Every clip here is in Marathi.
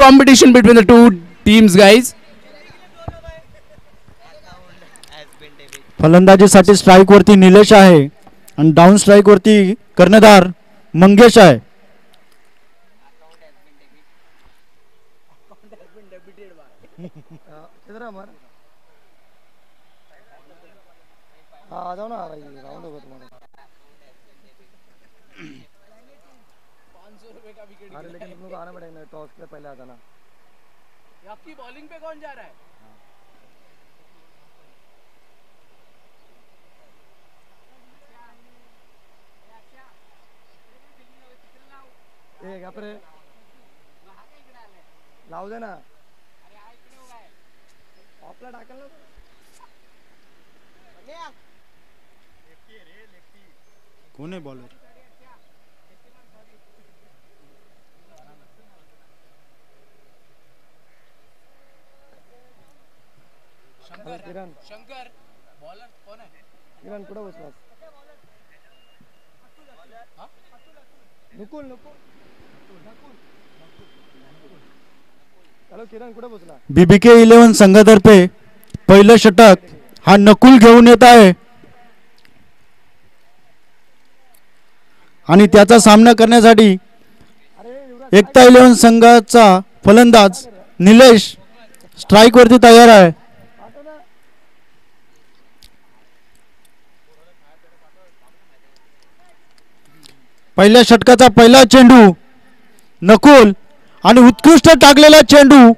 competition between the two teams, guys. फलंदाजीसाठी स्ट्राइक वरती निलेश आहे आणि डाऊन स्ट्राइक वरती कर्णधार मंगेश आहे. आ जाओ ना राउंड होगा तुम्हारा. 500 रुपए का विकेट. अरे लेकिन तुम लोग आना पड़ेगा, टॉस पे पहले आता ना. आपकी बॉलिंग पे कौन जा रहा है? एक अपने लाव दे ना. आपला टाकल ना. कोण आहे बॉलर? शंकर बॉलर कोण आहे? किरण कुठे बसलास? नुकुल नुकुल हॅलो किरण कुठे बसला? बीबीके 11 संघातर्फे पहिलं षटक हा नकुल घेऊन येत आहे आणि त्याचा सामना करण्यासाठी एकता 11 संघाचा फलंदाज निलेश स्ट्राइक वरती तयार आहे. पहिल्या षटकाचा पहिला चेंडू नकुल आणि उत्कृष्ट टाकलेला चेंडू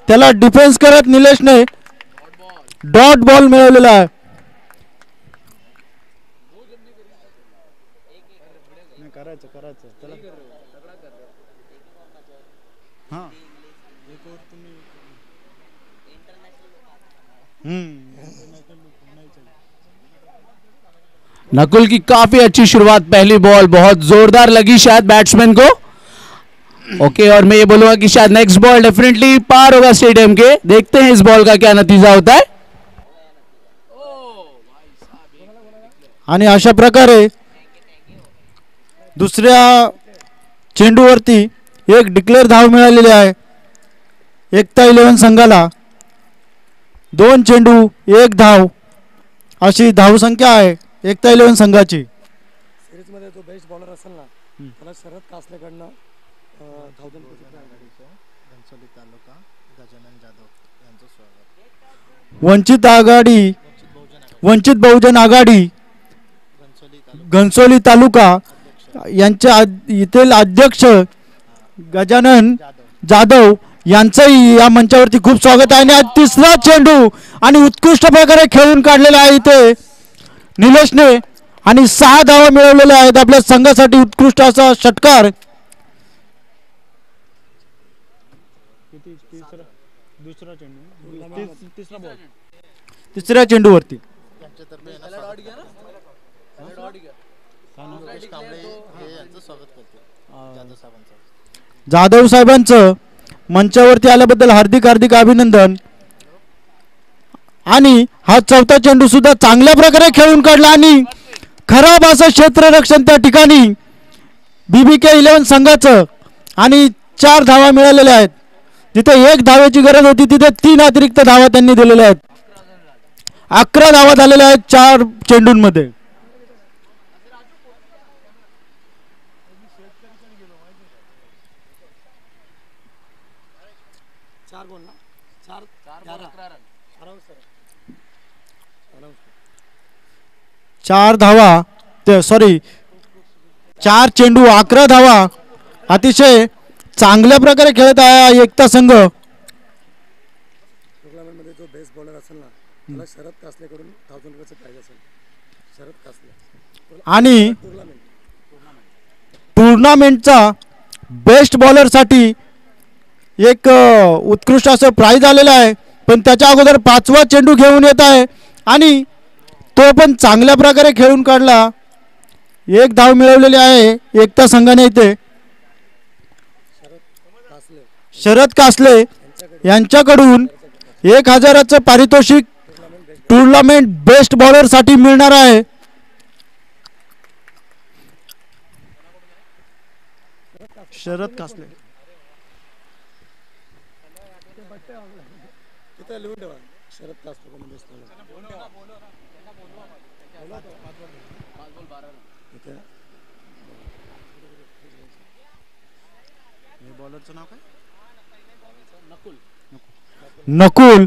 त्याला डिफेन्स करत निलेशने डॉट बॉल मिळवलेला आहे. नकुल की काफी अच्छी शुरुआत, पहली बॉल बहुत जोरदार लगी शायद बैट्समैन को. ओके और मैं ये बोलूंगा कि शायद नेक्स्ट बॉल डेफिनेटली पार होगा स्टेडियम के. देखते हैं इस बॉल का क्या नतीजा होता है. आणि अशा प्रकारे दुसऱ्या चेंडूवरती एक डिक्लेअर धाव मिळालेली आहे एकता 11 संघाला. 2 चेंडू 1 धाव अशी धावसंख्या आहे एकता 11 संघाची. सिरीज मध्ये जो बेस्ट बॉलर असेल ना त्याला शरद कासलेकडनं 1000 घनसोली तालुका गजानन जाधव यांचं स्वागत. वंचित बहुजन आघाडी घनसोली तालुका यांच्या येथील अध्यक्ष गजानन जाधव यांचंही या मंचावरती खूप स्वागत आहे. आणि तिसरा चेंडू आणि उत्कृष्ट प्रकारे खेळून काढलेला आहे इथे निलेशने आणि 6 धावा मिळवलेल्या आहेत आपल्या संघासाठी. उत्कृष्ट असा षटकार. तिसऱ्या चेंडूवरती जाधव साहेबांचं मंचावरती आल्याबद्दल हार्दिक हार्दिक अभिनंदन. आणि हा चौथा चेंडू सुद्धा चांगल्या प्रकारे खेळून काढला आणि खराब असं क्षेत्ररक्षण त्या ठिकाणी बीबीके 11 संघाचं. आणि 4 धावा मिळालेल्या आहेत. जिथे 1 धावेची गरज होती तिथे 3 अतिरिक्त धावा त्यांनी दिलेल्या आहेत. 11 धावा झालेल्या आहेत 4 चेंडूंमध्ये. चार धावा सॉरी 4 चेंडू 11 धावा अतिशय चांगल्या प्रकारे खेळत आहे एकता संघ. टुर्नामेंट मध्ये जो बेस्ट बॉलर असेल ना त्याला शरद कासलेकडून 1000 रुपयाचं प्राइज असेल. शरद कासले आणि टुर्नामेंटचा बेस्ट बॉलर साठी एक उत्कृष्ट असं प्राइज आलेलं आहे. पण त्याच्या अगोदर 5वा चेंडू घेऊन येत आहे आणि तो पण चांगल्या प्रकारे खेळून काढला. 1 धाव मिळवलेली आहे एकता संघाने इथे. शरद कासले यांच्याकडून 1000चं पारितोषिक टुर्नामेंट बेस्ट बॉलर साठी मिळणार आहे. शरद कासले तिथं लिहून ठेवा शरद कासले कडनं बेस्ट बॉलर इथं बॉलरचं नाव काय? नकुल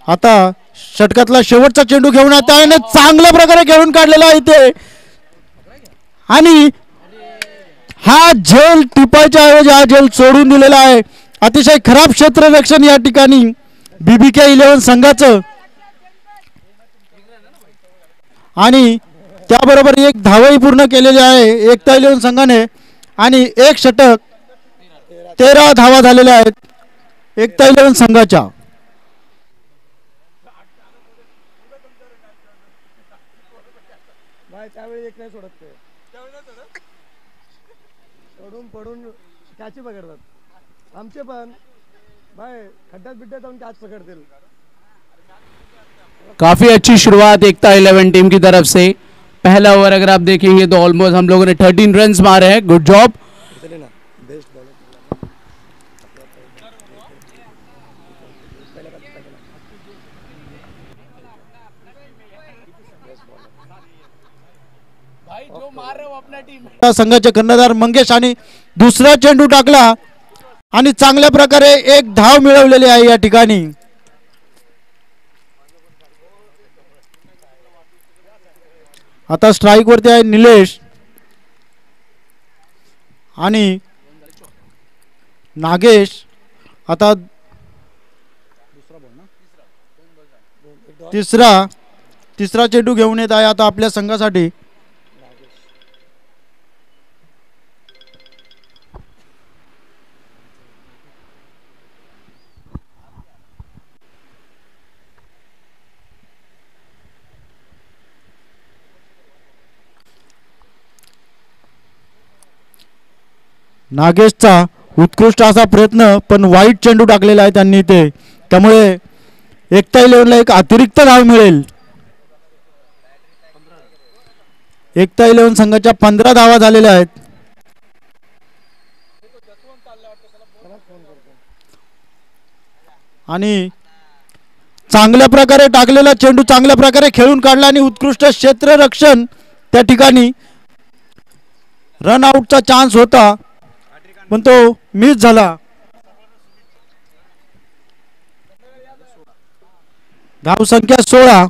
आता षटकातला शेवटचा चेंडू घेऊन आता आणि चांगल्या प्रकारे खेळून काढलेला आहे इथे आणि हा झेल टिपायच्या ऐवजी हा झेल सोडून दिलेला आहे. अतिशय खराब क्षेत्ररक्षण या ठिकाणी BBK 11 संघाचं आणि त्याबरोबर एक धावही पूर्ण केलेली आहे एकता 11 संघाने आणि एक षटक 13 धावा झालेल्या आहेत एकता 11 संघाच्या. बाय त्यावेळी एक नाही सोडत ते पडून पडून कॅच पकडतात आमचे पण बाय खड्ड्यात बिड्ड्यात जाऊन कॅच पकडतील. काफी अच्छी शुरुआत एकता 11 टीम की तरफ से. पहला ओवर अगर आप देखेंगे तो ऑलमोस्ट हम लोगों ने 13 रन्स मारे हैं. Good job. चलिए ना बेस्ट बॉलर भाई जो मार रहे हो अपना टीम. संघाचे कर्णधार मंगेश आणि दुसरा चेंडू टाकला आणि चांगल्या प्रकारे एक धाव मिळवलेली आहे या ठिकाणी. आता स्ट्राइक वरती आहे निलेश आणि नागेश. आता तिसरा चेंडू घेऊन येत आहे आता आपल्या संघासाठी. नागेशचा उत्कृष्ट असा प्रयत्न पण वाईट चेंडू टाकलेला आहे त्यांनी ते त्यामुळे एकता 11 ला एक अतिरिक्त धाव मिळेल. एकता 11 संघाच्या 15 धावा झालेल्या आहेत. आणि चांगल्या प्रकारे टाकलेला चेंडू चांगल्या प्रकारे खेळून काढला आणि उत्कृष्ट क्षेत्ररक्षण त्या ठिकाणी रन आउटचा चान्स होता पण तो मिस झाला. धाव संख्या 16.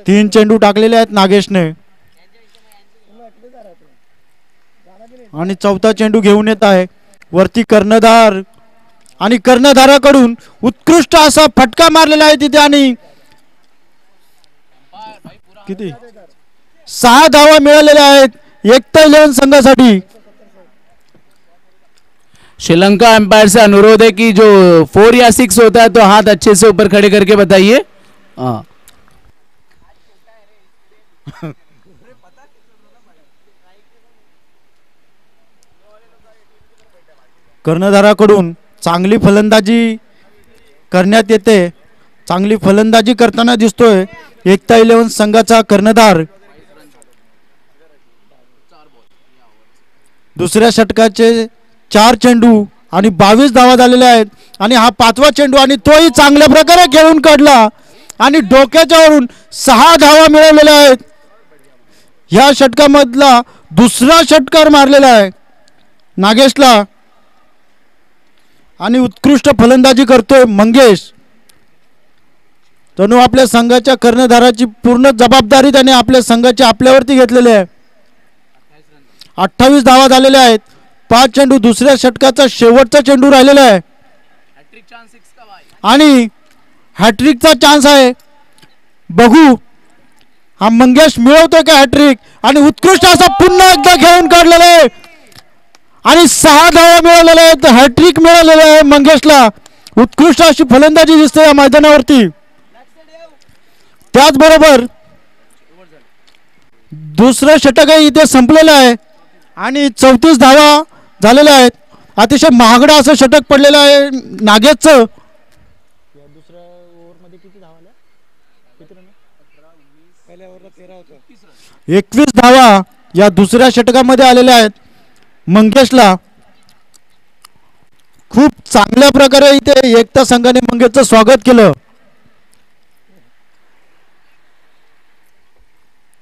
3 चेंडू टाकलेले आहेत नागेशने आणि चौथा चेंडू घेऊन येत आहे वरती कर्णधार आणि कर्णधाराकडून उत्कृष्ट असा फटका मारलेला आहे तिथे आणि किती 6 धावा मिळालेल्या आहेत एकता 11 संघासाठी. श्रीलंका एम्पायर से अनुरोध है कि जो 4 या 6 होता है तो हाथ अच्छे से ऊपर खड़े करके बताइए. हाँ कर्णधाराकडून चांगली फलंदाजी करण्यात येते. चांगली फलंदाजी करताना दिसतोय एकता 11 संघाचा कर्णधार. दुसऱ्या षटकाचे 4 चेंडू आणि 22 धावा झालेल्या आहेत आणि हा 5वा चेंडू आणि तोही चांगल्या प्रकारे खेळून काढला आणि डोक्याच्या वरून 6 धावा मिळवलेल्या आहेत. या षटकामधला दुसरा षटकार मारलेला आहे नागेशला आणि उत्कृष्ट फलंदाजी करतोय मंगेश. तनु आपल्या संघाच्या कर्णधाराची पूर्ण जबाबदारी त्याने आपल्या संघाची आपल्यावरती घेतलेली आहे. 28 धावा झालेल्या आहेत. 5 चेंडू दुसऱ्या षटकाचा शेवटचा चेंडू राहिलेला आहे आणि हॅट्रिकचा चान्स आहे. बघू हा मंगेश मिळवतोय का हॅट्रिक आणि उत्कृष्ट असा पुन्हा एकदा खेळून काढलेला आहे आणि 6 धावा मिळालेल्या आहेत. हॅट्रिक मिळालेला आहे मंगेशला. उत्कृष्ट अशी फलंदाजी दिसते या मैदानावरती. त्याचबरोबर दुसरं षटकही इथे संपलेलं आहे आणि 34 धावा झालेल्या आहेत. अतिशय महागडं असं षटक पडलेलं आहे नागेशचं. दुसऱ्या ओव्हरमध्ये किती धावा आल्या? किती रन? पहिल्या ओव्हरला 13 होतं. 21 धावा या दुसऱ्या षटकामध्ये आलेले आहेत. मंगेशला खूप चांगल्या प्रकारे इथे एकता संघाने मंगेशचं स्वागत केलं.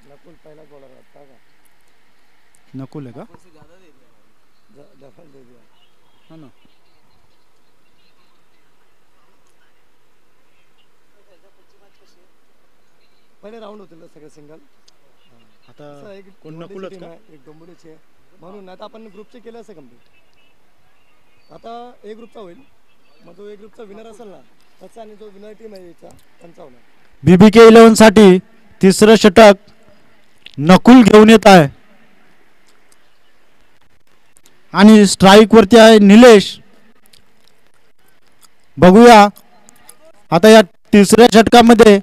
नकुल पहिला बॉलर होता का? नकुल आहे का? डबल दे दिया. हा ना. पहिले राऊंड होतील ना सगळे सिंगल. आता असं एक कोण डोंबिवलीची नकुलच team का? आहे, एक डोंबिवलीची आहे म्हणून. आता आपण ग्रुपचे केले असं कम्प्लीट. आता ए ग्रुपचा होईल, मग जो ए ग्रुपचा विनर असेल ना त्याचा, आणि जो विनर टीम आहे याचा त्यांचा होणार. BBK 11 साठी तिसरं षटक नकुल घेऊन येत आहे आणि स्ट्राईक वरती आहे निलेश. बघूया आता या तिसऱ्या षटकामध्ये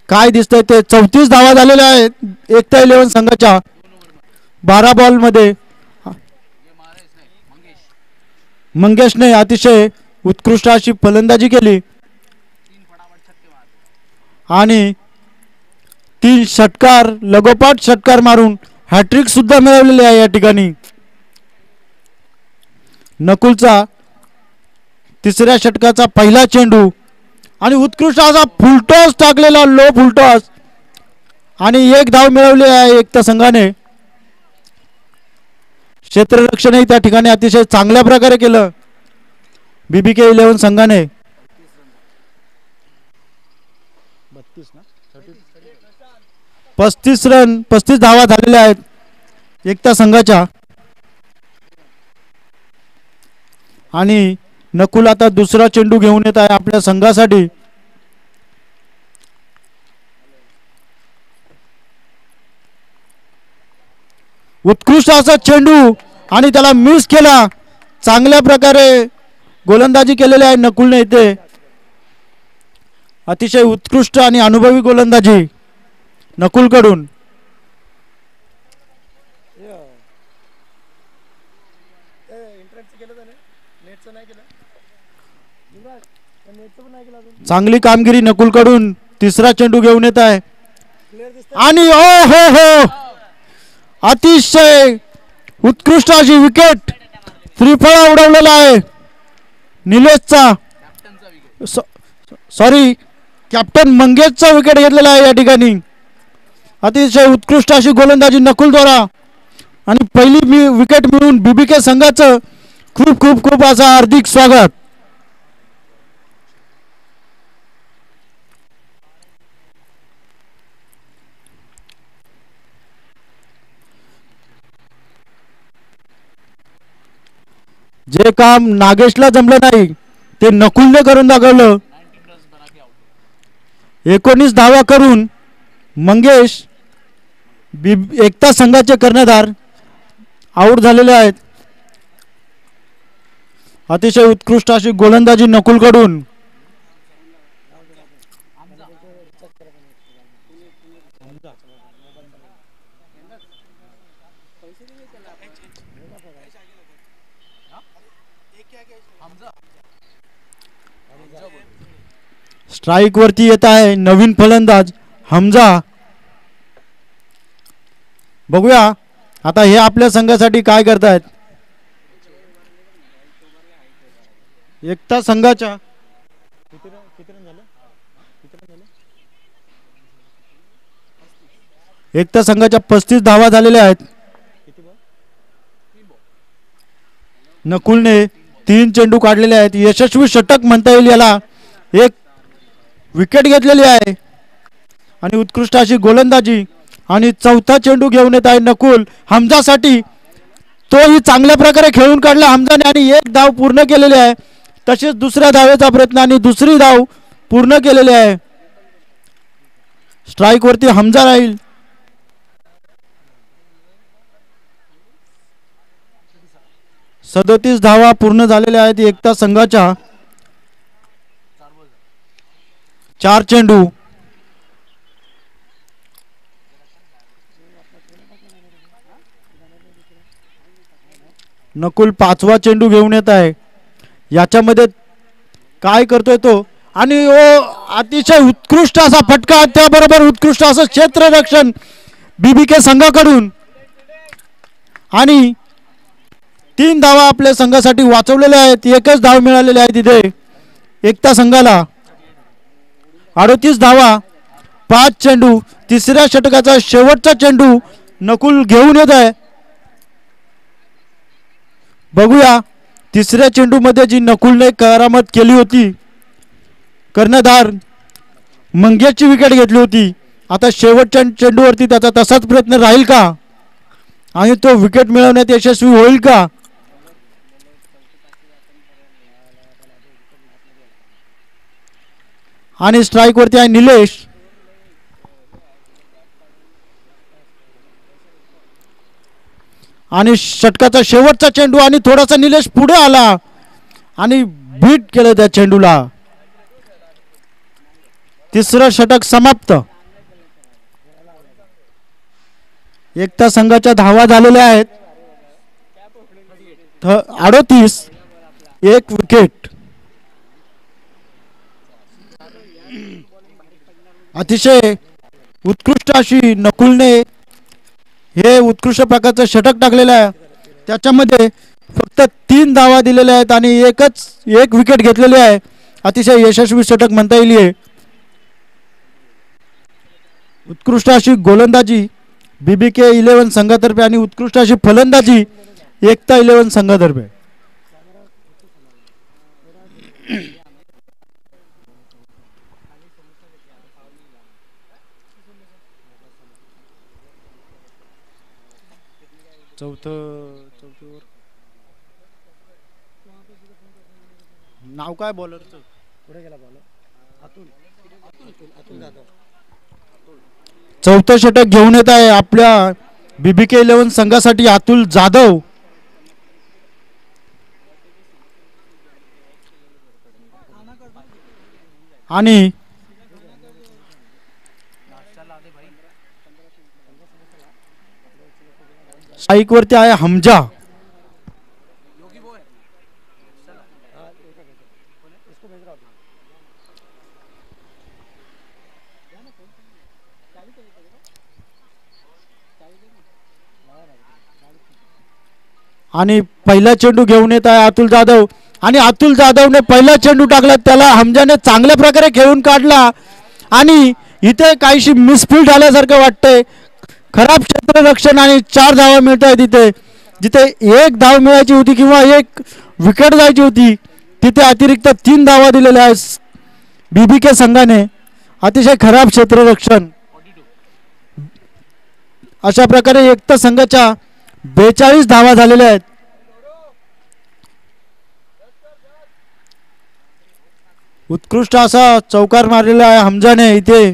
काय दिसतंय ते. 34 धावा झालेल्या आहेत एकता 11 संघाच्या 12 बॉल मध्ये. मंगेशने अतिशय उत्कृष्ट अशी फलंदाजी केली आणि 3 षटकार लगोपाठ षटकार मारून हॅट्रिक सुद्धा मिळवलेली आहे या ठिकाणी. नकुलचा तिसऱ्या षटकाचा पहिला चेंडू आणि उत्कृष्ट असा फुलटॉस टाकलेला, लो फुलटॉस, आणि 1 धाव मिळवली आहे एकता संघाने. क्षेत्ररक्षणही त्या ठिकाणी अतिशय चांगल्या प्रकारे केलं BBK 11 संघाने. 35 रन 35 धावा झालेल्या आहेत एकता संघाच्या. आणि नकुल आता दुसरा चेंडू घेऊन येत आहे आपल्या संघासाठी. उत्कृष्ट असा चेंडू आणि त्याला मिस केला. चांगल्या प्रकारे गोलंदाजी केलेली आहे नकुलने इथे. अतिशय उत्कृष्ट आणि अनुभवी गोलंदाजी नकुलकडून. इंटरनेटचं केलं त्याने, नेटचं नाही केलं. नेटचं पण नाही केलं अजून. चांगली कामगिरी नकुलकडून. तिसरा चेंडू घेऊन येत आहे क्लिअर दिसतं. आणि ओ हो हो, अतिशय उत्कृष्ट अशी विकेट त्रिफळा उडवलेला आहे निलेशचा. सॉरी, कॅप्टन मंगेशचा विकेट घेतलेला आहे या ठिकाणी. अतिशय उत्कृष्ट अशी गोलंदाजी नकुलद्वारा आणि पहिली विकेट मिळून BBK संघाचं खूप खूप खूप असं हार्दिक स्वागत. जे काम नागेशला जमलं नाही ते नकुलने करून दाखवलं. 19 धावा करून मंगेश एकता संघाचे कर्णधार आऊट झालेले आहेत. अतिशय उत्कृष्ट अशी गोलंदाजी नकुलकडून. स्ट्राईक वरती येत आहे नवीन फलंदाज हमजा. बघूया आता हे आपल्या संघासाठी काय करतायत. एकता संघाच्या एकता संघाच्या 35 धावा झालेल्या आहेत. नकुलने 3 चेंडू काढलेले आहेत. यशस्वी षटक म्हणता येईल याला. एक विकेट घेतलेली आहे आणि उत्कृष्ट अशी गोलंदाजी. आणि चौथा चेंडू घेऊन येत आहे नकुल हमजासाठी. तोही चांगल्या प्रकारे खेळून काढला हमजाने आणि 1 धाव पूर्ण केलेली आहे. तसेच दुसऱ्या धावेचा प्रयत्न आणि दुसरी धाव पूर्ण केलेली आहे. स्ट्राईक वरती हमजा राहील. सदतीस धावा पूर्ण झालेल्या आहेत एकता संघाच्या. 4 चेंडू. नकुल 5वा चेंडू घेऊन येत आहे. याच्यामध्ये काय करतोय तो. आणि अतिशय उत्कृष्ट असा फटका, त्याबरोबर उत्कृष्ट असं क्षेत्ररक्षण. बीबीके संघाकडून आणि 3 धावा आपल्या संघासाठी वाचवलेल्या आहेत. एकच धाव मिळालेली आहे तिथे एकता संघाला. 38 धावा, 5 चेंडू. तिसऱ्या षटकाचा शेवटचा चेंडू नकुल घेऊन येत आहे. बघूया तिसऱ्या चेंडूमध्ये जी नकुलने करामत केली होती, कर्णधार मंगेशची विकेट घेतली होती. आता शेवटच्या चेंडूवरती त्याचा तसाच प्रयत्न राहील का आणि तो विकेट मिळवण्यात यशस्वी होईल का? आणि स्ट्राइक वरती आहे निलेश. आणि षटकाचा शेवटचा चेंडू आणि थोडासा निलेश पुढे आला आणि बीट केलं त्या चेंडूला. तिसरं षटक समाप्त. एकता संघाच्या धावा झालेल्या आहेत 38. 1 विकेट. अतिशय उत्कृष्ट अशी नकुलने हे उत्कृष्ट प्रकारचं षटक टाकलेलं आहे. त्याच्यामध्ये फक्त 3 धावा दिलेल्या आहेत आणि एक विकेट घेतलेली आहे. अतिशय यशस्वी षटक म्हणता येईल. उत्कृष्ट अशी गोलंदाजी बीबीके 11 संघातर्फे आणि उत्कृष्ट अशी फलंदाजी एकता 11 संघातर्फे. चौथं नाव काय बॉलरचं? पुढे गेला बॉलर अतुल जाधव. चौथं षटक घेऊन येत आहे आपल्या बीबीके 11 संघासाठी अतुल जाधव. आणि स्ट्राइक वरती आहे हमजा. आणि पहिला चेंडू घेऊन येत आहे अतुल जाधव आणि अतुल जाधवने पहिला चेंडू टाकला, त्याला हमजाने चांगल्या प्रकारे खेळून काढला आणि इथे काहीशी मिसफील्ड झाल्यासारखं वाटतंय. खराब क्षेत्ररक्षण आणि 4 धावा मिळत आहेत तिथे. जिथे 1 धाव मिळायची होती किंवा 1 विकेट जायची होती तिथे अतिरिक्त 3 धावा दिलेल्या आहेत बीबीके संघाने. अतिशय खराब क्षेत्ररक्षण. अशा प्रकारे एकता संघाच्या 42 धावा झालेल्या आहेत. उत्कृष्ट असा चौकार मारलेला आहे हमजाने इथे.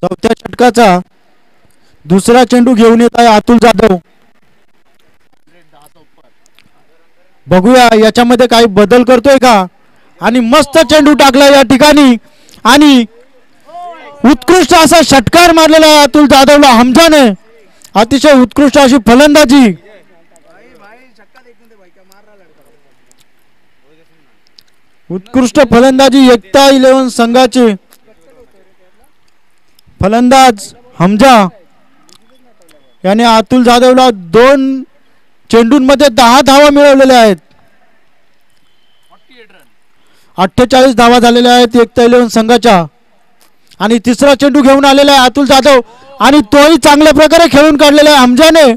चौथ्या षटकाचा दुसरा चेंडू घेऊन येत आहे अतुल जाधव. बघूया याच्यामध्ये काही बदल करतोय का. आणि मस्त चेंडू टाकला या ठिकाणी आणि उत्कृष्ट असा षटकार मारलेला आहे अतुल जाधवला हमजाने. अतिशय उत्कृष्ट अशी फलंदाजी. उत्कृष्ट फलंदाजी एकता 11 संघाचे फलंदाज हमजा याने अतुल जाधवला 2 चेंडूंमध्ये 10 धावा मिळवलेल्या आहेत. 48 धावा झालेल्या आहेत एकता 11 संघाच्या. आणि तिसरा चेंडू घेऊन आलेला आहे अतुल जाधव आणि तोही चांगल्या प्रकारे खेळून काढलेला आहे हमजाने.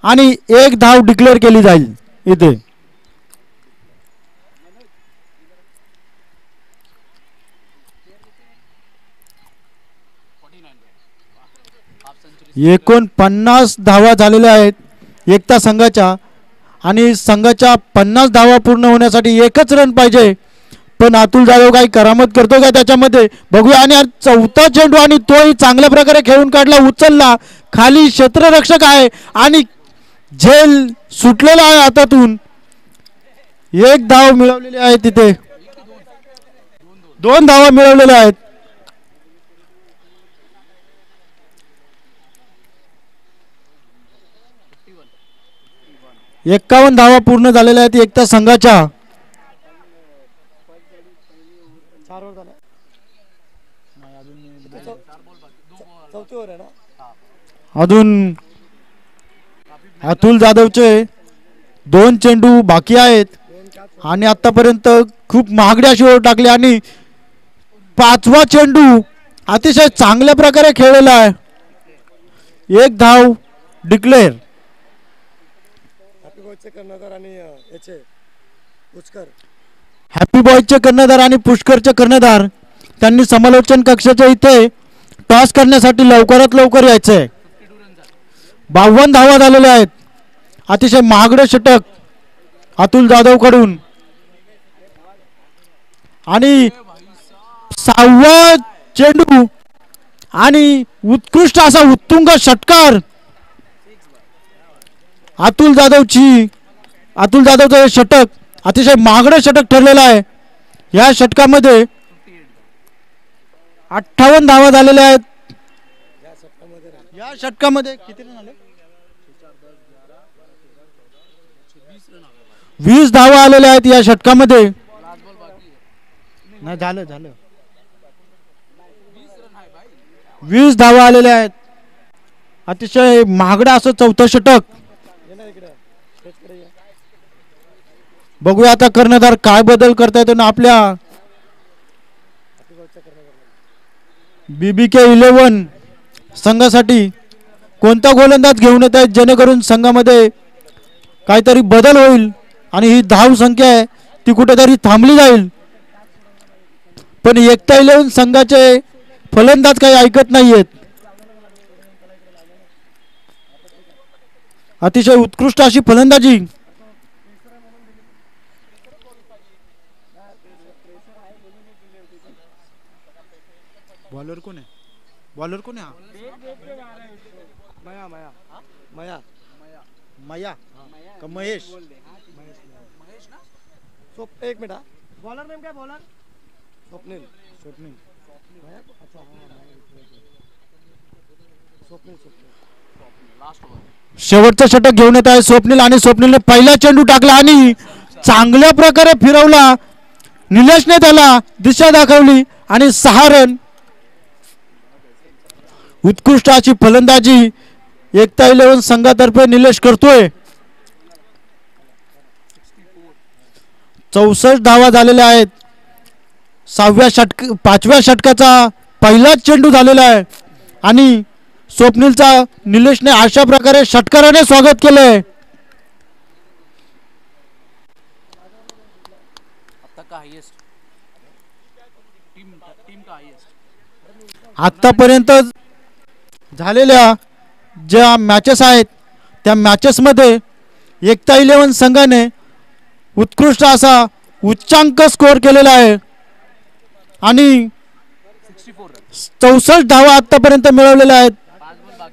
आणि 1 धाव डिक्लेअर केली जाईल इथे. एकूण 50 धावा झालेल्या आहेत एकता संघाच्या आणि संघाच्या 50 धावा पूर्ण होण्यासाठी 1च रन पाहिजे. पण अतुल जाधव काही करामत करतो का त्याच्यामध्ये बघूया. आणि चौथा चेंडू आणि तोही चांगल्या प्रकारे खेळून काढला, उचलला. खाली क्षेत्ररक्षक आहे आणि झेल सुटलेला आहे हातातून. 1 धाव मिळवलेली आहे तिथे. 2 धावा मिळवलेल्या आहेत. एकावन्न धावा पूर्ण झालेल्या आहेत एकता संघाच्या. 4 ओव्हर झाल्या. चौथी ओव्हर आहे ना. अजून अतुल जाधवचे 2 चेंडू बाकी आहेत आणि आतापर्यंत खूप महागडे अशी ओव्हर टाकली आणि 5वा चेंडू अतिशय चांगल्या प्रकारे खेळलेला आहे. 1 धाव डिक्लेअर. हॅपी बॉयचे कर्णधार आणि याचे पुष्कर. हॅपी बॉयचे कर्णधार आणि पुष्करचे कर्णधार त्यांनी समालोचन कक्षाच्या इथे टॉस करण्यासाठी लवकरात लवकर यायचंय. 52 धावा झालेल्या आहेत. अतिशय महागडे षटक अतुल जाधव कडून आणि 6वा चेंडू आणि उत्कृष्ट असा उत्तुंग षटकार अतुल जाधवचं हे षटक अतिशय महागडे षटक ठरलेलं आहे. या षटकामध्ये 58 धावा झालेल्या आहेत. या षटकामध्ये किती रन आले? 20 धावा आलेल्या आहेत या षटकामध्ये. नाही झालं 20 धावा आलेल्या आहेत. अतिशय महागडं असं चौथं षटक. बघूया आता कर्णधार काय बदल करतायत ना आपल्या BBK 11 संघासाठी कोणता गोलंदाज घेऊन येत आहेत जेणेकरून संघामध्ये काहीतरी बदल होईल आणि ही धाव संख्या आहे ती कुठेतरी थांबली जाईल. पण एकता 11 संघाचे फलंदाज काही ऐकत नाहीयेत. अतिशय उत्कृष्ट अशी फलंदाजी. बॉलर कोण आहे? मया का महेश? एक मिनिट. बॉलर नेम काय? बॉलर स्वप्नील. शेवटचं षटक घेऊन येत आहे स्वप्नील आणि स्वप्नीलने पहिला चेंडू टाकला आणि चांगल्या प्रकारे फिरवला. निलेशने त्याला दिशा दाखवली आणि 6 रन. उत्कृष्ट अशी फलंदाजी एकता 11 संघातर्फे निलेश करतोय. 64 धावा झालेल्या आहेत. 5व्या षटकाचा पहिलाच चेंडू झालेला आहे आणि स्वप्नीलचा निलेशने अशा प्रकारे षटकाराने स्वागत केलंय. आतापर्यंत झालेल्या ज्या मॅचेस आहेत त्या मॅचेसमध्ये एकता 11 संघाने उत्कृष्ट असा उच्चांक स्कोअर केलेला आहे आणि 64 धावा आतापर्यंत मिळवलेल्या आहेत.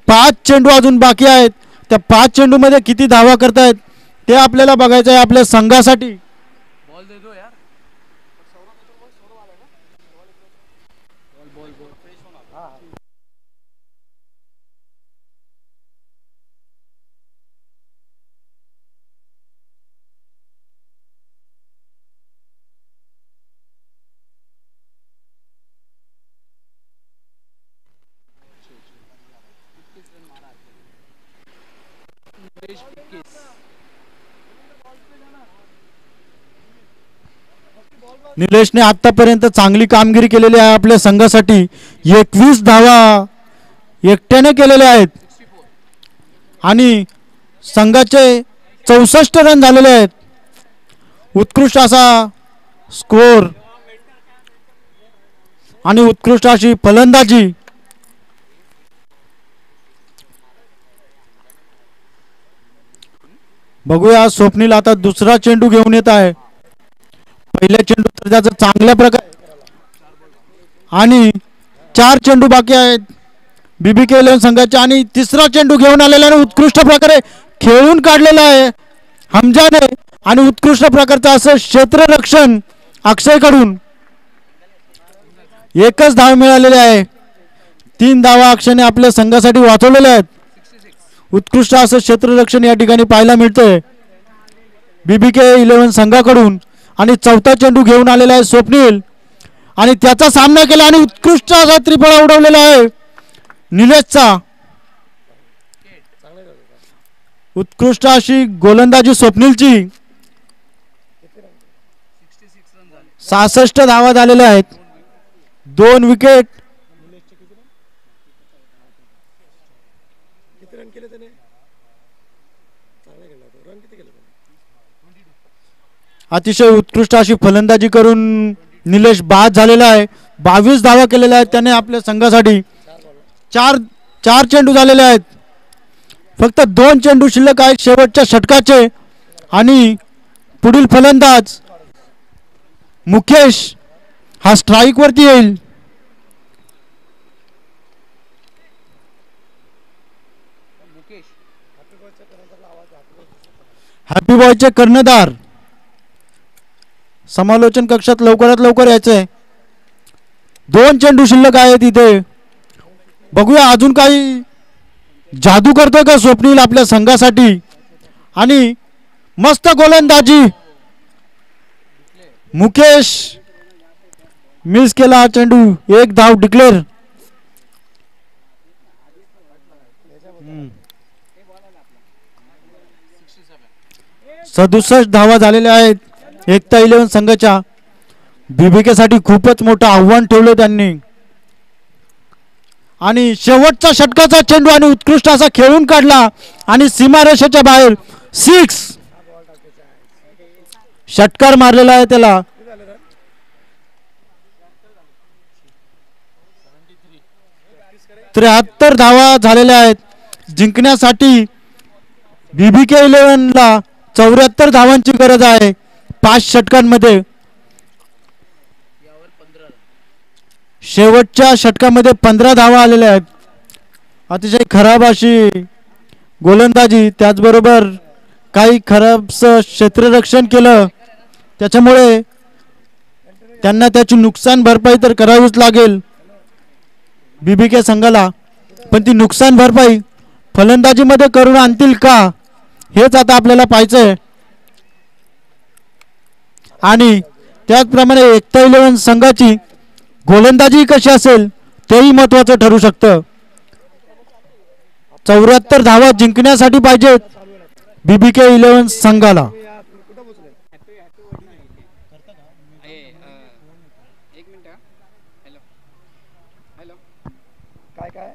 5 चेंडू अजून बाकी आहेत. त्या 5 चेंडू मध्ये किती धावा करतायत ते आपल्याला बघायचं आहे आपल्या संघासाठी. निलेशने आतापर्यंत चांगली कामगिरी केलेली आहे आपल्या संघासाठी. 21 धावा एकट्याने केलेल्या आहेत आणि संघाचे 64 रन झालेले आहेत. उत्कृष्ट असा स्कोर आणि उत्कृष्ट अशी फलंदाजी. बघूया स्वप्नील आता दुसरा चेंडू घेऊन येत आहे. पहिल्या चेंडू तर त्याचा चांगल्या प्रकारे आणि 4 चेंडू बाकी आहेत BBK 11 संघाचे आणि तिसरा चेंडू घेऊन आलेला उत्कृष्ट प्रकारे खेळून काढलेला आहे हमजाने आणि उत्कृष्ट प्रकारचं असं क्षेत्ररक्षण अक्षयकडून. 1च धाव मिळालेली आहे. 3 धावा अक्षयने आपल्या संघासाठी वाचवलेल्या आहेत. उत्कृष्ट असं क्षेत्ररक्षण या ठिकाणी पाहायला मिळतंय BBK 11 संघाकडून आणि चौथा चेंडू घेऊन आलेला आहे स्वप्नील आणि त्याचा सामना केला आणि उत्कृष्ट असा त्रिफळा उडवलेला आहे निलेशचा. उत्कृष्ट अशी गोलंदाजी स्वप्नीलची. 66 धावा झालेल्या आहेत. 2 विकेट. किती रन केले त्याने? चांगला खेळला तो. रन किती केले त्याने? अतिशय उत्कृष्ट अशी फलंदाजी करून निलेश बाद झालेला आहे. 22 धावा केलेल्या आहेत त्याने आपल्या संघासाठी. चार चेंडू झालेले आहेत. फक्त 2 चेंडू शिल्लक आहेत शेवटच्या षटकाचे. आणि पुढील फलंदाज मुकेश हा स्ट्राईक वरती येईल. हॅपी बॉयचे कर्णधार समालोचन कक्षात लवकरात लवकर यायचंय. 2 चेंडू शिल्लक आहेत इथे. बघूया अजून काही जादू करतोय का स्वप्नील आपल्या संघासाठी. आणि मस्त गोलंदाजी. मुकेश मिस केला हा चेंडू. 1 धाव डिक्लेअर. सदुसष्ट धावा झालेल्या आहेत एकता 11 संघाच्या. बीबीके साठी खूपच मोठं आव्हान ठेवलं त्यांनी. आणि शेवटचा षटकाचा चेंडू आणि उत्कृष्ट असा खेळून काढला आणि सीमारेषेच्या बाहेर 6. षटकार मारलेला आहे त्याला. 73 धावा झालेल्या आहेत. जिंकण्यासाठी बीबीके 11 ला 74 धावांची गरज आहे 5 षटकांमध्ये. शेवटच्या षटकामध्ये 15 धावा आलेल्या आहेत. अतिशय खराब अशी गोलंदाजी. त्याचबरोबर काही खराबसं क्षेत्ररक्षण केलं. त्याच्यामुळे त्यांना त्याची नुकसान भरपाई तर करावीच लागेल बीबीके संघाला. पण ती नुकसान भरपाई फलंदाजीमध्ये करून आणतील का हेच आता आपल्याला पाहायचंय. आणि त्याचप्रमाणे एकता 11 संघाची गोलंदाजी कशी असेल तेही महत्वाचं ठरू शकतं. 74 धावा जिंकण्यासाठी पाहिजेत बीबीके 11 संघाला. काय काय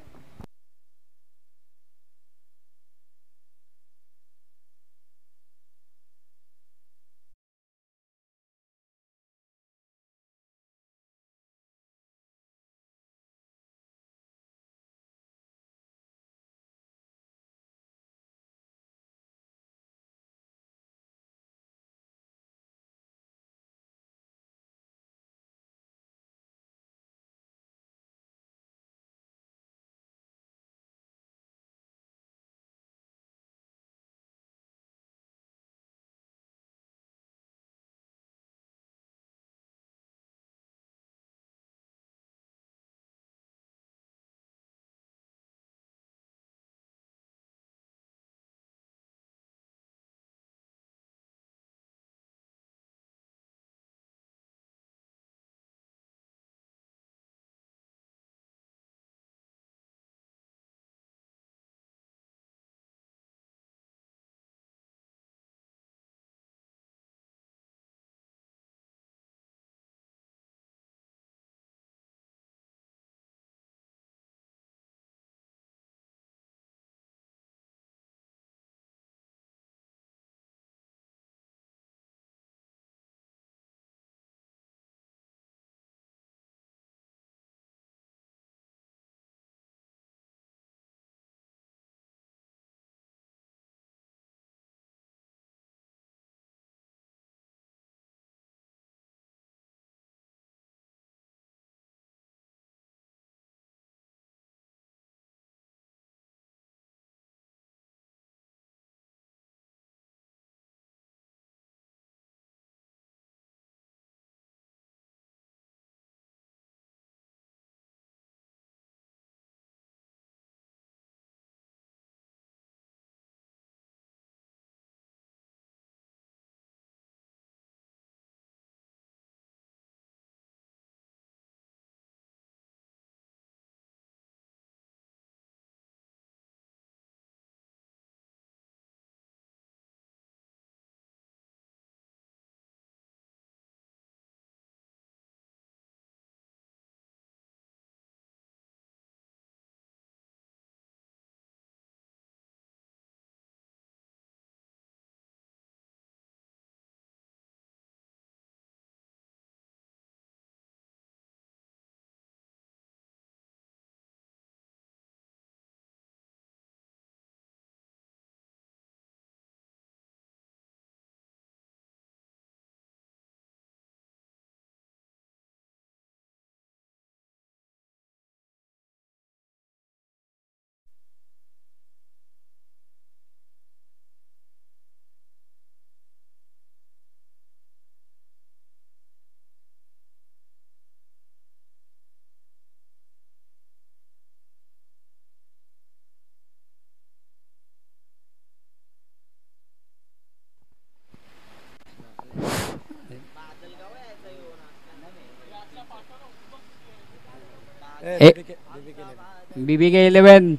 BBK 11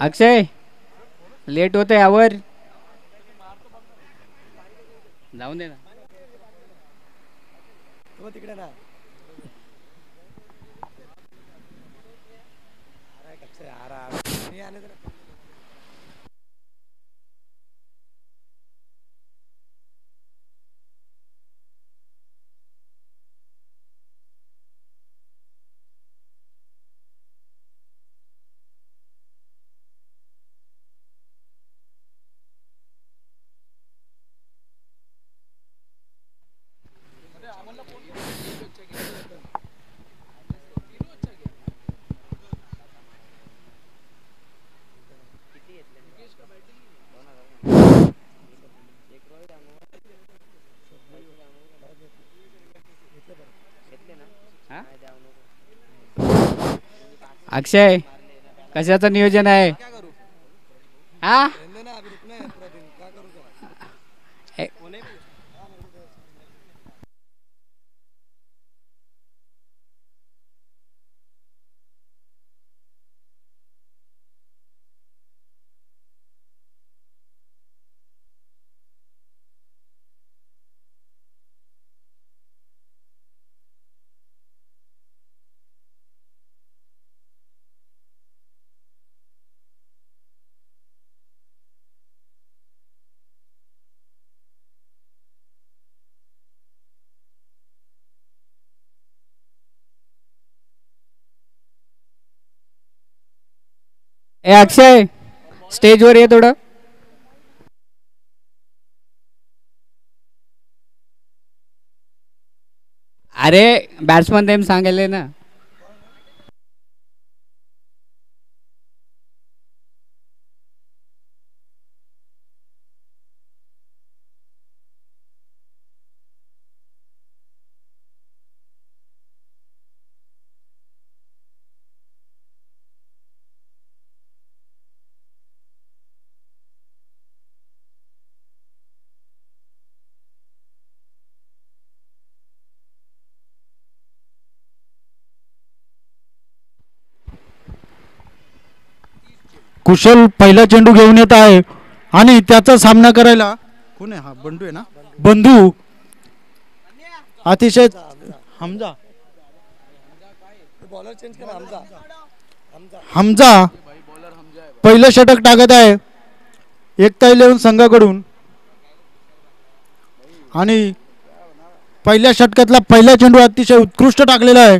अक्षय लेट होते यावर जाऊन दे ना तिकडे ना अक्षय कशाचं नियोजन आहे हा ए अक्षय स्टेजवर ये थोडं अरे बॅट्समन नेम सांगायले ना कुशल पहिला चेंडू घेऊन येत आहे आणि त्याचा सामना करायला कोण आहे हा बंडू आहे ना बंधू अतिशय हमजा बॉलर चेंज करा हमजा पहिलं षटक टाकत आहे एकता 11 संघाकडून आणि पहिल्या षटकातला पहिला चेंडू अतिशय उत्कृष्ट टाकलेला आहे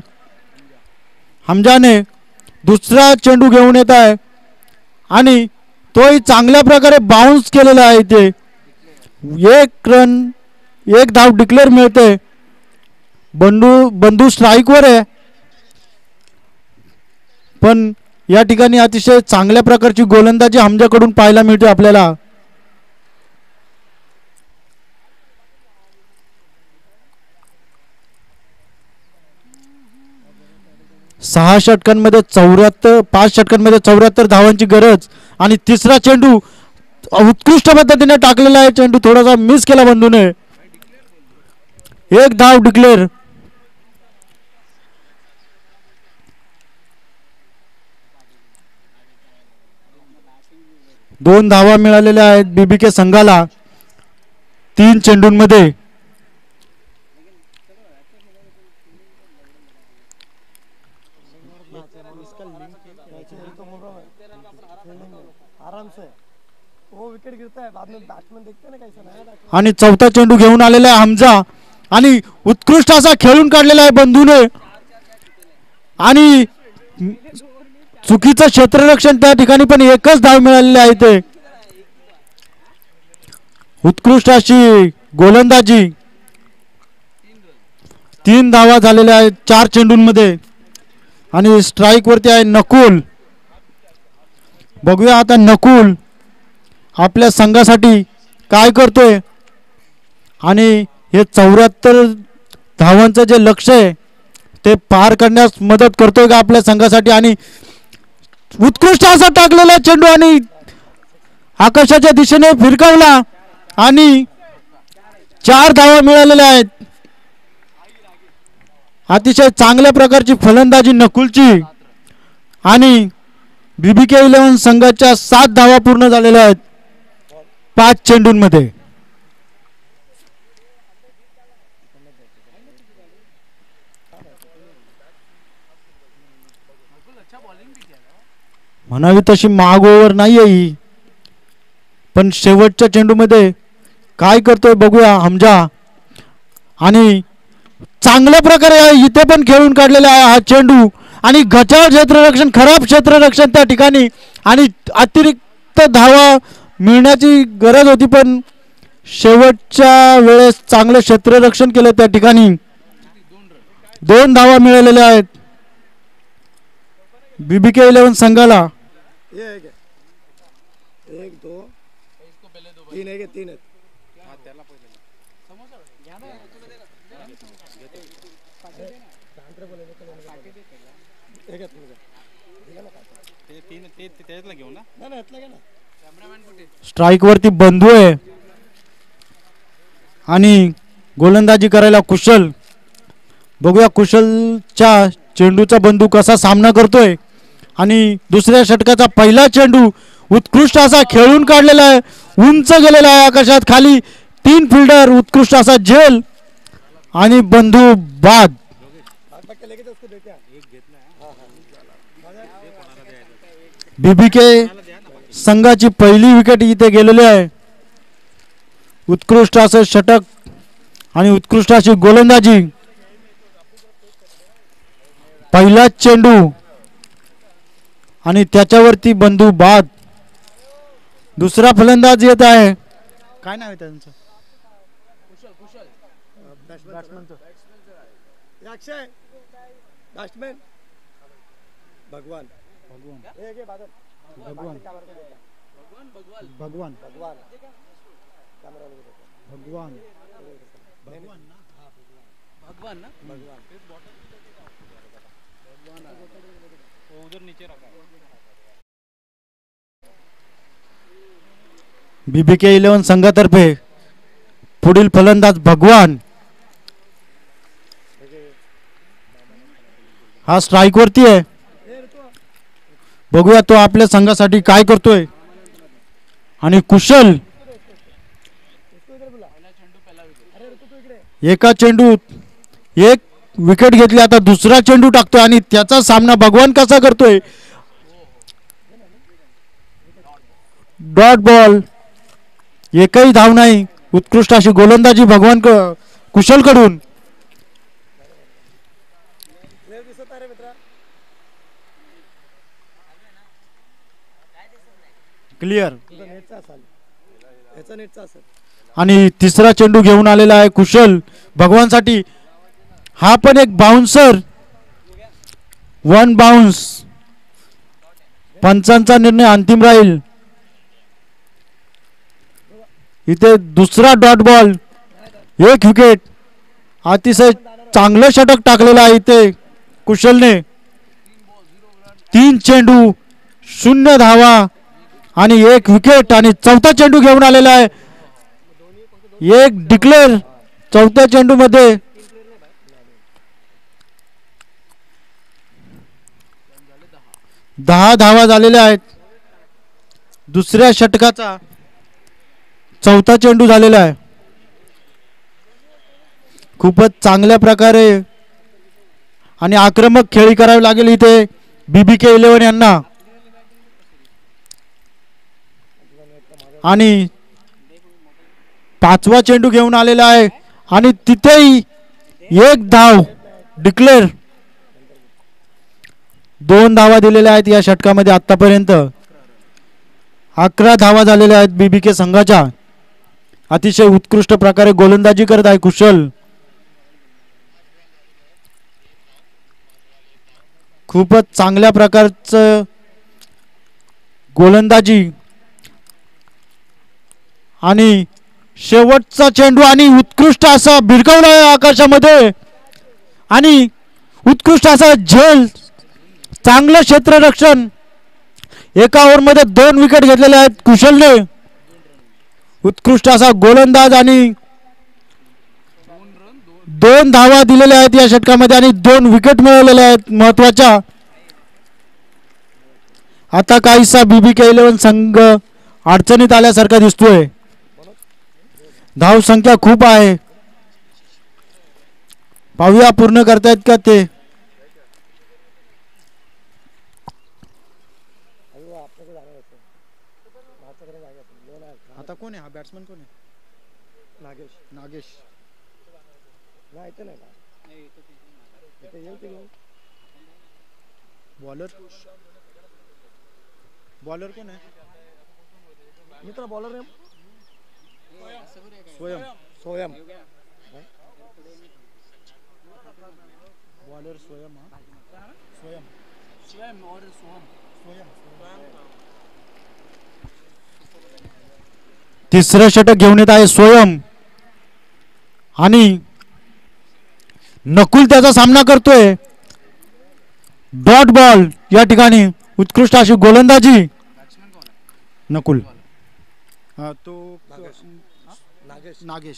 हमजाने दुसरा चेंडू घेऊन येत आहे आणि तोही चांगल्या प्रकारे बाउन्स केलेला आहे ते एक रन एक धाव डिक्लेअर मिळते बंधू स्ट्राईकवर आहे पण या ठिकाणी अतिशय चांगल्या प्रकारची गोलंदाजी हमजाकडून पाहायला मिळते आपल्याला 6 षटकांमध्ये 5 षटकांमध्ये 74 धावांची गरज आणि तिसरा चेंडू उत्कृष्ट पद्धतीने टाकलेला आहे चेंडू थोडासा मिस केला बंधूने एक धाव डिक्लेअर दोन धावा मिळालेल्या आहेत बीबीके संघाला 3 चेंडूंमध्ये आणि चौथा चेंडू घेऊन आलेला आहे हमजा आणि उत्कृष्ट असा खेळून काढलेला आहे बंधूने आणि चुकीचं क्षेत्ररक्षण त्या ठिकाणी पण एकच धाव मिळालेली आहे ते उत्कृष्ट अशी गोलंदाजी 3 धावा झालेल्या आहेत 4 चेंडूंमध्ये आणि स्ट्राईक वरती आहे नकुल बघूया आता नकुल आपल्या संघासाठी काय करतोय आणि हे 74 धावांचं जे लक्ष्य आहे ते पार करण्यास मदत करतोय का आपल्या संघासाठी आणि उत्कृष्ट असा टाकलेला चेंडू आणि आकाशाच्या दिशेने फिरकावला आणि 4 धावा मिळालेल्या आहेत अतिशय चांगल्या प्रकारची फलंदाजी नकुलची आणि BBK11 संघाच्या 7 धावा पूर्ण झालेल्या आहेत 5 चेंडूंमध्ये. म्हणावी तशी माग ओव्हर नाही आहे ही, पण शेवटच्या चेंडूमध्ये काय करतोय बघूया हमजा. आणि चांगल्या प्रकारे इथे पण खेळून काढलेला आहे हा चेंडू आणि गचाळ क्षेत्ररक्षण, खराब क्षेत्ररक्षण त्या ठिकाणी आणि अतिरिक्त धावा मिळण्याची गरज होती, पण शेवटच्या वेळेस चांगलं क्षेत्ररक्षण केलं त्या ठिकाणी. 2 धावा मिळालेल्या आहेत BBK11 संघाला. ये है क्या? 1 2 3 है क्या? 3 है. स्ट्राइक वरती बंधू आहे आणि गोलंदाजी करायला कुशल. बघूया कुशलच्या चेंडूचा बंधू कसा सामना करतोय. आणि दुसऱ्या षटकाचा पहिला चेंडू उत्कृष्ट असा खेळून काढलेला आहे, उंच गेलेला आहे आकाशात. खाली 3 फिल्डर, उत्कृष्ट असा झेल आणि बंधू बाद. BBK संघाची पहिली विकेट इथे गेलेली आहे. उत्कृष्ट असं षटक आणि उत्कृष्ट अशी गोलंदाजी. पहिला चेंडू आणि त्याच्यावरती बंधू बाद. दुसरा फलंदाज येत आहे. काय नाव आहे त्यांचं? अक्षय बॅट्समॅन भगवान भगवान भगवान भगवान BBK11 संघातर्फे पुढील फलंदाज भगवान. हा स्ट्राइक वरती आहे. बघूया तो आपल्या संघासाठी काय करतोय. आणि कुशल एका चेंडूत 1 विकेट घेतली. आता दुसरा चेंडू टाकतोय आणि त्याचा सामना भगवान कसा करतोय. डॉट बॉल, एकही धाव नाही. उत्कृष्ट अशी गोलंदाजी भगवान कुशल कडून. क्लिअर. आणि तिसरा चेंडू घेऊन आलेला आहे कुशल भगवानसाठी. हा पण एक बाउन्सर, 1 बाउन्स. पंचांचा निर्णय अंतिम राहील. इथे दुसरा डॉट बॉल, 1 विकेट. अतिशय चांगलं षटक टाकलेलं आहे इथे कुशलने. 3 चेंडू 0 धावा आणि 1 विकेट. आणि चौथा चेंडू घेऊन आलेला आहे. 1 डिक्लेअर चौथ्या चेंडू मध्ये. दहा धावा झालेल्या आहेत. दुसऱ्या षटकाचा चौथा चेंडू झालेला आहे. खूपच चांगल्या प्रकारे आणि आक्रमक खेळी करावी लागेल इथे BBK11 यांना. आणि 5वा चेंडू घेऊन आलेला आहे आणि तिथेही 1 धाव डिक्लेअर. 2 धावा दिलेल्या आहेत या षटकामध्ये. आतापर्यंत 11 धावा झालेल्या आहेत BBK संघाच्या. अतिशय उत्कृष्ट प्रकारे गोलंदाजी करत आहे कुशल. खूपच चांगल्या प्रकारचं गोलंदाजी. आणि शेवटचा चेंडू आणि उत्कृष्ट असा भिरकवला आहे आकाशामध्ये आणि उत्कृष्ट असा झेल, चांगलं क्षेत्ररक्षण. एका ओव्हरमध्ये 2 विकेट घेतलेले आहेत कुशलने. उत्कृष्ट असा गोलंदाज आणि 2 धावा दिलेल्या आहेत या षटकामध्ये आणि 2 विकेट मिळवलेल्या आहेत महत्वाच्या. आता काहीसा BBK11 संघ अडचणीत आल्यासारखा दिसतोय. धाव संख्या खूप आहे. पाहूया पूर्ण करतायत का ते. आता कोण आहे हा बॅट्समन कोण आहे? नागेश. नागेश. नाही इथे नाही का इथे येईल ते घेऊन. बॉलर कोण आहे? मित्र बॉलर आहे स्वयं. सोयम. बॉलर स्वयं. तिसरं षटक घेऊन येत आहे स्वयं आणि नकुल त्याचा सामना करतोय. डॉट बॉल या ठिकाणी उत्कृष्ट अशी गोलंदाजी. नकुल तो नागेश.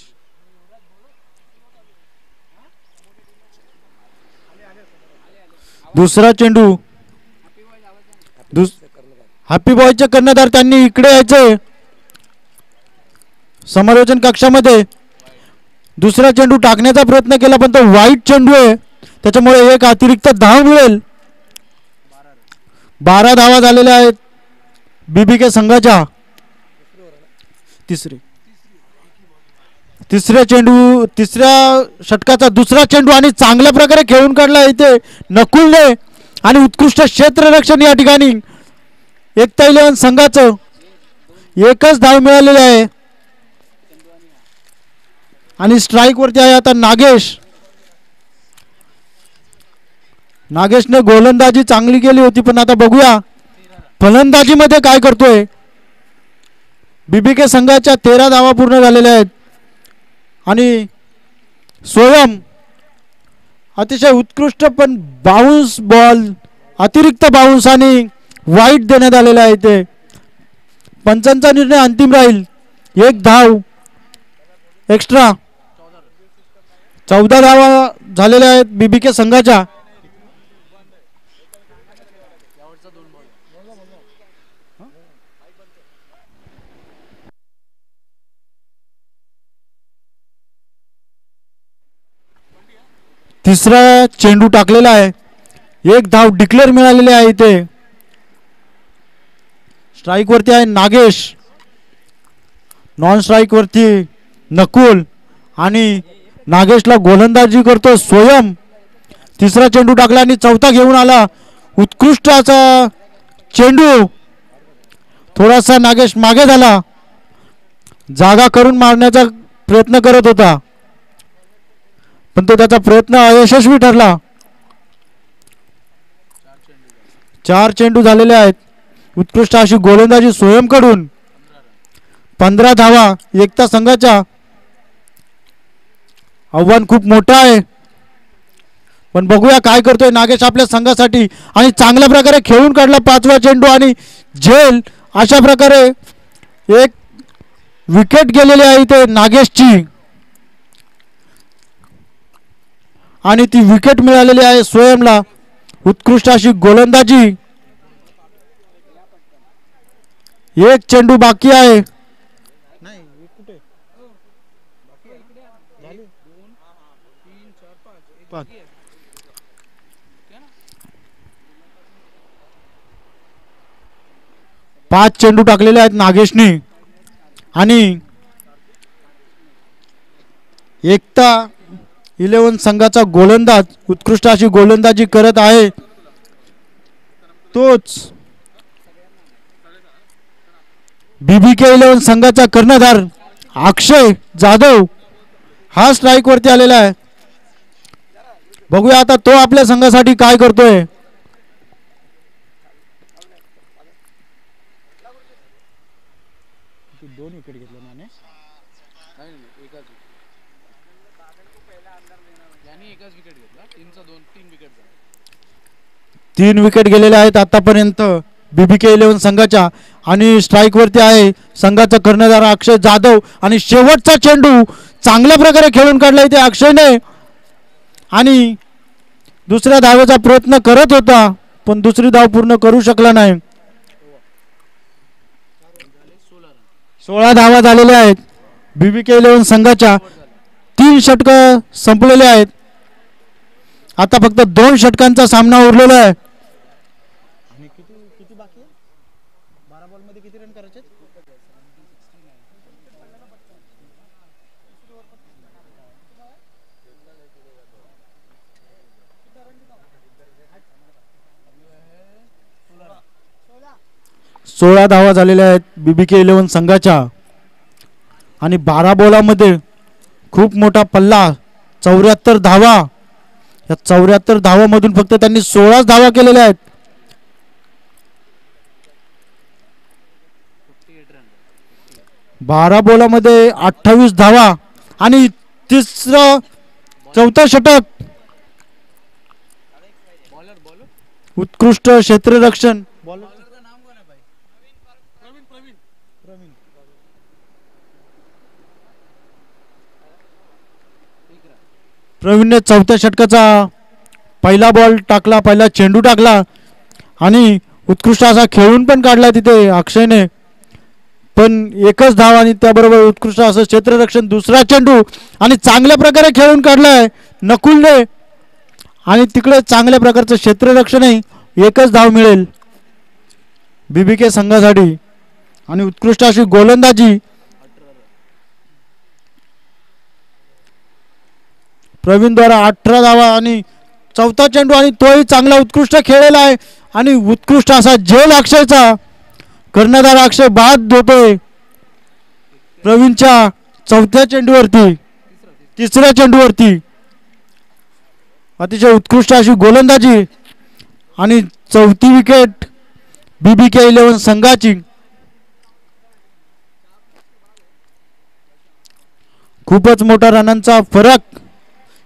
दुसरा चेंडू हॅपी बॉयचे कर्णधार त्यांनी इकडे यायचे समालोचन कक्षामध्ये. दुसरा चेंडू टाकण्याचा प्रयत्न केला पण तो वाईट चेंडू आहे त्याच्यामुळे एक अतिरिक्त धाव मिळेल. 12 धावा झालेल्या आहेत BBK संघाच्या. तिसऱ्या षटकाचा दुसरा चेंडू आणि चांगल्या प्रकारे खेळून काढला इथे नकुलने आणि उत्कृष्ट क्षेत्ररक्षण या ठिकाणी एकता 11 संघाचं. एकच धाव मिळालेली आहे आणि स्ट्राईक वरती आहे आता नागेशने गोलंदाजी चांगली केली होती पण आता बघूया फलंदाजी मध्ये काय करतोय. BBK संघाच्या 13 धावा पूर्ण झालेल्या आहेत आणि स्वयं अतिशय उत्कृष्ट पण बाउन्स बॉल अतिरिक्त बाउन्स आणि वाईट देण्यात आलेला आहे. ते पंचांचा निर्णय अंतिम राहील. 1 धाव एक्स्ट्रा. 14 धावा झालेल्या आहेत BBK संघाच्या. तिसरा चेंडू टाकलेला आहे. 1 धाव डिक्लेअर मिळालेली आहे इथे. स्ट्राईक वरती आहे नागेश. नॉन स्ट्राईक वरती नकुल आणि नागेशला गोलंदाजी करतो स्वयं. तिसरा चेंडू टाकला आणि चौथा घेऊन आला. उत्कृष्ट असा चेंडू. थोडासा नागेश मागे झाला. जागा करून मारण्याचा प्रयत्न करत होता पण तो त्याचा प्रयत्न अयशस्वी ठरला. 4 चेंडू झालेले आहेत. उत्कृष्ट अशी गोलंदाजी स्वयंकडून. 15 धावा एकता संघाच्या. आव्हान खूप मोठं आहे पण बघूया काय करतोय नागेश आपल्या संघासाठी आणि चांगल्या प्रकारे खेळून काढला 5वा चेंडू आणि झेल. अशा प्रकारे एक विकेट गेलेली आहे इथे नागेशची आणि ती विकेट मिळालेली आहे स्वयंला. उत्कृष्ट अशी गोलंदाजी. 1 चेंडू बाकी आहे. 5 चेंडू टाकलेले आहेत नागेशने आणि एकता 11 संघाचा गोलंदाज उत्कृष्ट अशी गोलंदाजी करत आहे. तोच BBK 11 संघाचा कर्णधार अक्षय जाधव हा स्ट्राईक वरती आलेला आहे. बघूया आता तो आपल्या संघासाठी काय करतोय. दोन विकेट घेतले नाने. 3 विकेट गेलेले आहेत आतापर्यंत BBK 11 संघाच्या आणि स्ट्राईक वरती आहे संघाचा कर्णधार अक्षय जाधव आणि शेवटचा चेंडू चांगल्या प्रकारे खेळून काढला इथे अक्षयने. आणि दुसऱ्या धावेचा प्रयत्न करत होता, पण दुसरी धाव पूर्ण करू शकला नाही. 16 धावा झालेल्या आहेत BBK 11 संघाच्या. 3 षटकं संपलेले आहेत. आता फक्त 2 षटकांचा सामना उरलेला आहे. किती बाकी आहे? 12 बॉल मध्ये किती रन करायचे? सोळा धावा झालेल्या आहेत BBK 11 संघाच्या आणि 12 बॉलामध्ये खूप मोठा पल्ला 74 धावा. या 74 धावामधून फक्त त्यांनी 16 धावा केलेल्या आहेत. बारा बॉलामध्ये 28 धावा आणि चौथा षटक. उत्कृष्ट क्षेत्ररक्षण. प्रवीणने चौथ्या षटकाचा पहिला बॉल टाकला, पहिला चेंडू टाकला आणि उत्कृष्ट असा खेळून पण काढला तिथे अक्षयने, पण एकच धाव आणि त्याबरोबर उत्कृष्ट असं क्षेत्ररक्षण. दुसरा चेंडू आणि चांगल्या प्रकारे खेळून काढलाय नकुलने आणि तिकडे चांगल्या प्रकारचं क्षेत्ररक्षणही. एकच धाव मिळेल BBK संघासाठी आणि उत्कृष्ट अशी गोलंदाजी. प्रवीण द्वारा 18 धावा आणि चौथा चेंडू आणि तोही चांगला उत्कृष्ट खेळलेला आहे आणि उत्कृष्ट असा झेल अक्षयचा. कर्णधार अक्षय बाद देतोय प्रवीणच्या चौथ्या चेंडूवरती, तिसऱ्या चेंडूवरती. अतिशय उत्कृष्ट अशी गोलंदाजी आणि चौथी विकेट BBK 11 संघाची. खूपच मोठा रनांचा फरक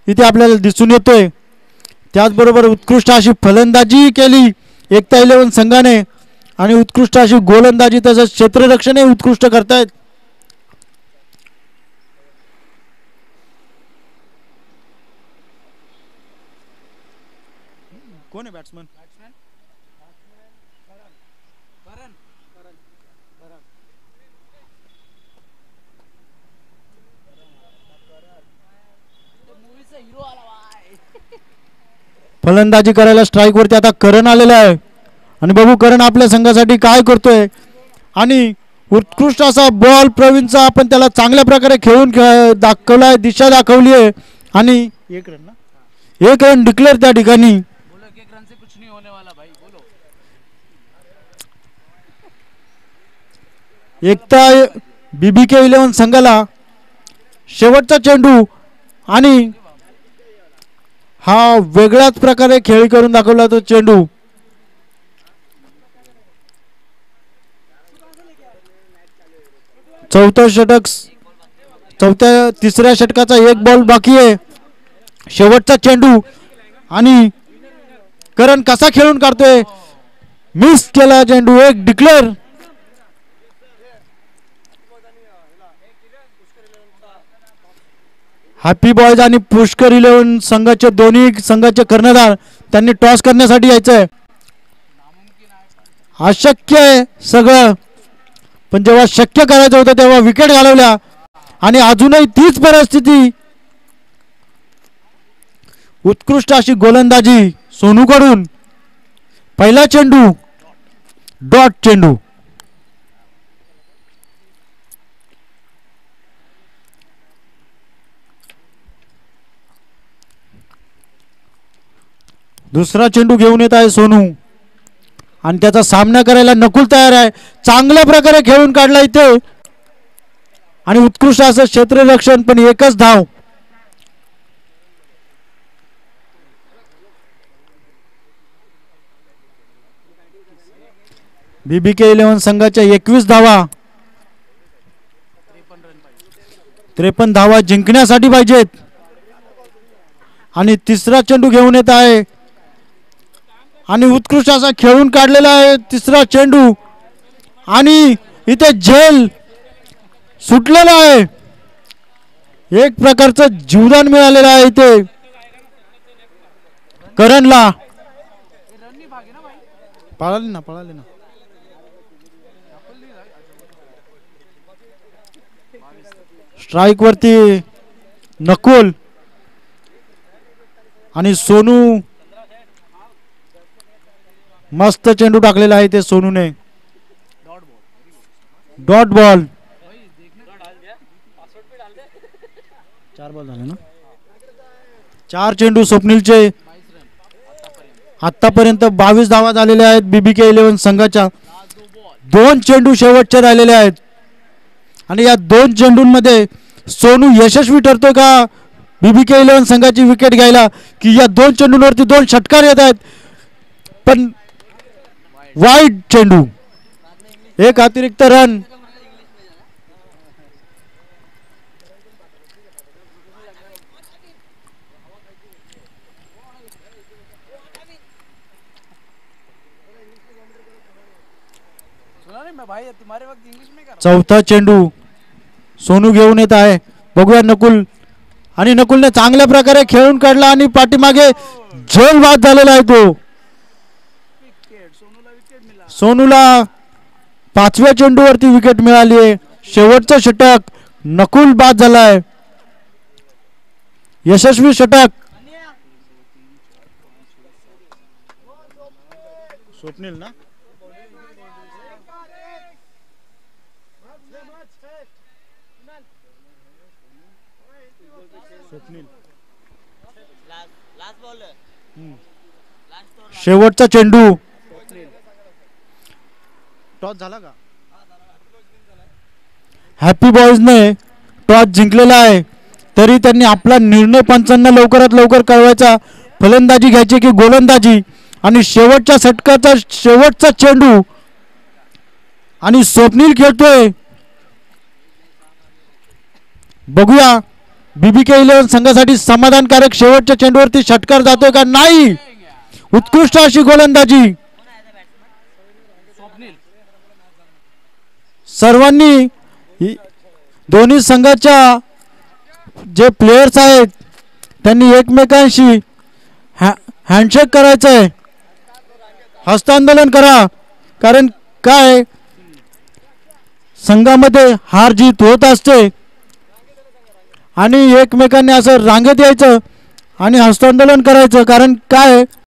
इथे आपल्याला दिसून येतोय. त्याचबरोबर उत्कृष्ट अशी फलंदाजी केली एकता 11 संघाने आणि उत्कृष्ट अशी गोलंदाजी तसंच क्षेत्ररक्षणही उत्कृष्ट करतायत. कोण आहे बॅट्समन? फलंदाजी करायला स्ट्राईक वरती आता करण आलेला आहे आणि बघू करण आपल्या संघासाठी काय करतोय. आणि उत्कृष्ट असा बॉल प्रवीणचा, आपण त्याला चांगल्या प्रकारे खेळून दाखवलाय, दिशा दाखवली आहे आणि एक रन डिक्लेअर त्या ठिकाणी. एकता BBK 11 संघाला शेवटचा चेंडू आणि हा वेगळ्याच प्रकारे खेळी करून दाखवला तो चेंडू. तिसऱ्या षटकाचा एक बॉल बाकी आहे. शेवटचा चेंडू आणि करण कसा खेळून काढतोय. मिस केला चेंडू, एक डिक्लेअर. हॅपी बॉयज आणि पुष्कर 11 संघाचे दोन्ही संघाचे कर्णधार त्यांनी टॉस करण्यासाठी यायचंय. अशक्य आहे सगळं, पण जेव्हा शक्य करायचं होतं तेव्हा विकेट घालवल्या आणि अजूनही तीच परिस्थिती. उत्कृष्ट अशी गोलंदाजी सोनूकडून. पहिला चेंडू डॉट चेंडू. दुसरा चेंडू घेऊन येत आहे सोनू आणि त्याचा सामना करायला नकुल तयार आहे. चांगल्या प्रकारे खेळून काढला इथे आणि उत्कृष्ट असं क्षेत्ररक्षण, पण एकच धाव. BBK 11 संघाच्या 21 धावा, 53 धावा जिंकण्यासाठी पाहिजेत. आणि तिसरा चेंडू घेऊन येत आहे आणि उत्कृष्ट असा खेळून काढलेला आहे तिसरा चेंडू आणि इथे झेल सुटलेला आहे. एक प्रकारचं जीवदान मिळालेलं आहे इथे करणला पळाले ना स्ट्राइक वरती नकुल आणि सोनू मस्त चेंडू टाकलेला आहे ते सोनूने डॉट बॉल 4 बॉल झाले ना 4 चेंडू स्वप्नीलचे आतापर्यंत 22 धावा झालेल्या आहेत बीबीके 11 संघाच्या 2 चेंडू शेवटचे राहिलेले आहेत आणि या 2 चेंडूंमध्ये सोनू यशस्वी ठरतो का बीबीके 11 संघाची विकेट घ्यायला की या 2 चेंडूंवरती 2 षटकार येत आहेत पण वाईड चेंडू एक अतिरिक्त रन चौथा चेंडू सोनू घेऊन येत आहे बघूया नकुल आणि नकुलने चांगल्या प्रकारे खेळून काढला आणि पाठीमागे झोल बाद झालेला आहे तो सोनूला 5व्या चेंडूवरती विकेट मिळाली आहे शेवटचं षटक नकुल बाद झालाय यशस्वी षटक स्वप्नील ना शेवटचा चेंडू टॉस झाला का हॅपी बॉयजने टॉस जिंकलेला आहे तरी त्यांनी आपला निर्णय पंचांना लवकरात लवकर कळवायचा फलंदाजी घ्यायची की गोलंदाजी आणि शेवटच्या षटकाचा शेवटचा चेंडू आणि स्वप्नील खेळतोय बघूया बीबीके 11 संघासाठी समाधानकारक शेवटच्या चेंडूवरती षटकार जातोय का नाही उत्कृष्ट अशी गोलंदाजी सर्वांनी दोन्ही संघाच्या जे प्लेयर्स आहेत त्यांनी एकमेकांशी हँडशेक करायचं आहे हस्तांदोलन करा कारण काय संघामध्ये हार जीत होत असते आणि एकमेकांनी असं रांगेत यायचं आणि हस्तांदोलन करायचं कारण काय